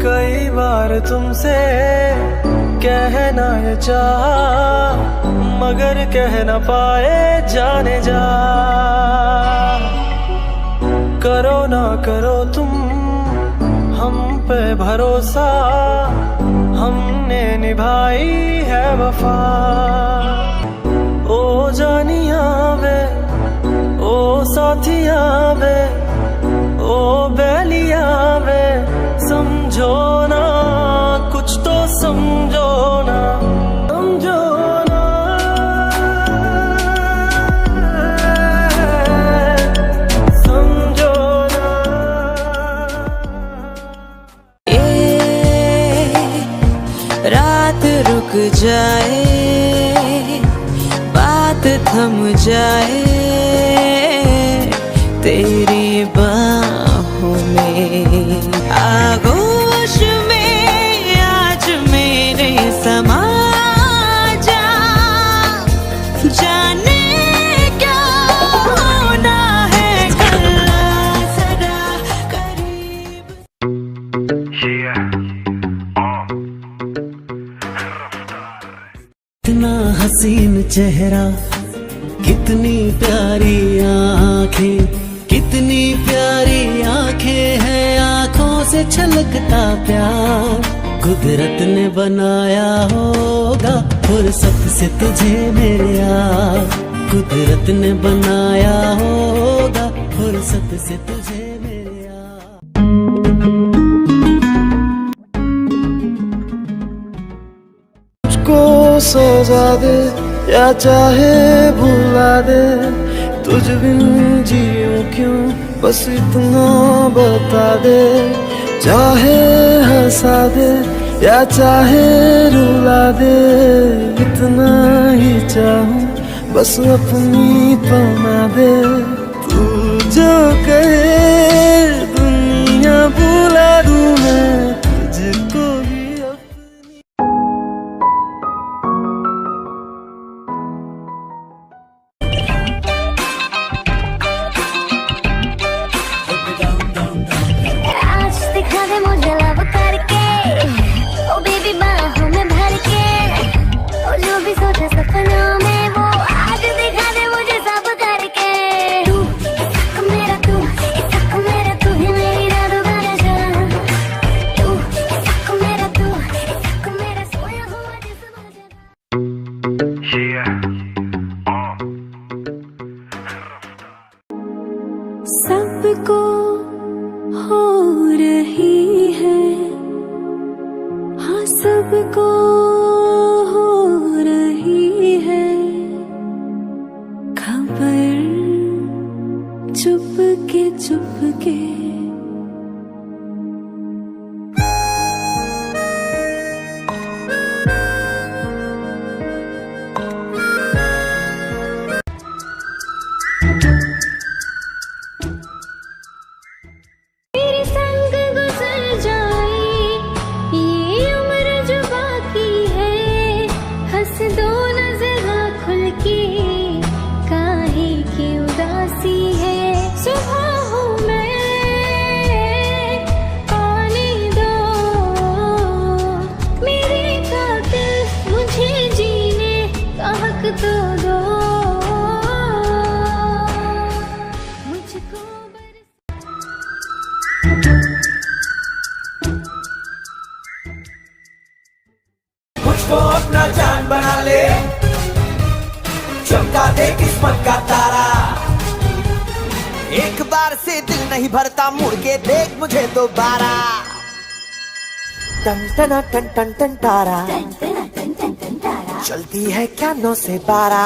कई बार तुमसे कहना ये चाहा मगर कह न पाए जाने जा। करो ना करो तुम हम पे भरोसा, हमने निभाई है वफा। ओ जानिया वे, ओ साथिया वे, ओ बैलिया वे, समझो ना कुछ तो समझो ना, समझो ना, समझो ना। रात रुक जाए, बात थम जाए, तेरी बाहों में आगोश में आज मेरे समा जा। जाने क्या होना है कल सदा करीब। कितना हसीन चेहरा, कितनी प्यारी आंखें, कितनी प्यारी आंखें हैं, आंखों से छलकता प्यार कुदरत ने बनाया होगा फुर्सत से तुझे मेरे यार। कुदरत ने बनाया होगा फुर्सत से तुझे मेरे यार। मुझको सजा दे या चाहे भुला दे, तुझ बिन जीऊं क्यों बस इतना बता दे। चाहे हंसा दे या चाहे रुला दे, इतना ही चाहूं बस अपनी बना दे। तू जो कहे दुनिया भुला दूं मैं तुझको भी अपनी। आज दिखा दे मुझे लव करके, ओ बेबी बाहों में भर के, ओ जो भी सोचा सपनों में वो आज दिखा दे मुझे सब करके। तू इश्क मेरा, तू इश्क मेरा, तू ही मेरी रातों का नशा। तू इश्क मेरा, तू इश्क मेरा, सोया हुआ जिस्म सबको हो रही है, हाँ सबको हो रही है खबर, चुपके चुपके। तेरे संग गुजर जाए ये उम्र जो बाकी है, हंस दो न जरा खुल के, काहे की उदासी है। सुबह हूँ मैं आने दो, मेरे कातिल मुझे जीने का हक तो दो। मुझको मुझको अपना जान बना ले, चमका दे किस्मत का तारा। एक बार से दिल नहीं भरता, मुड़ के देख मुझे दोबारा। टन टन टन टन टन तारा चलती है क्या 9 से 12।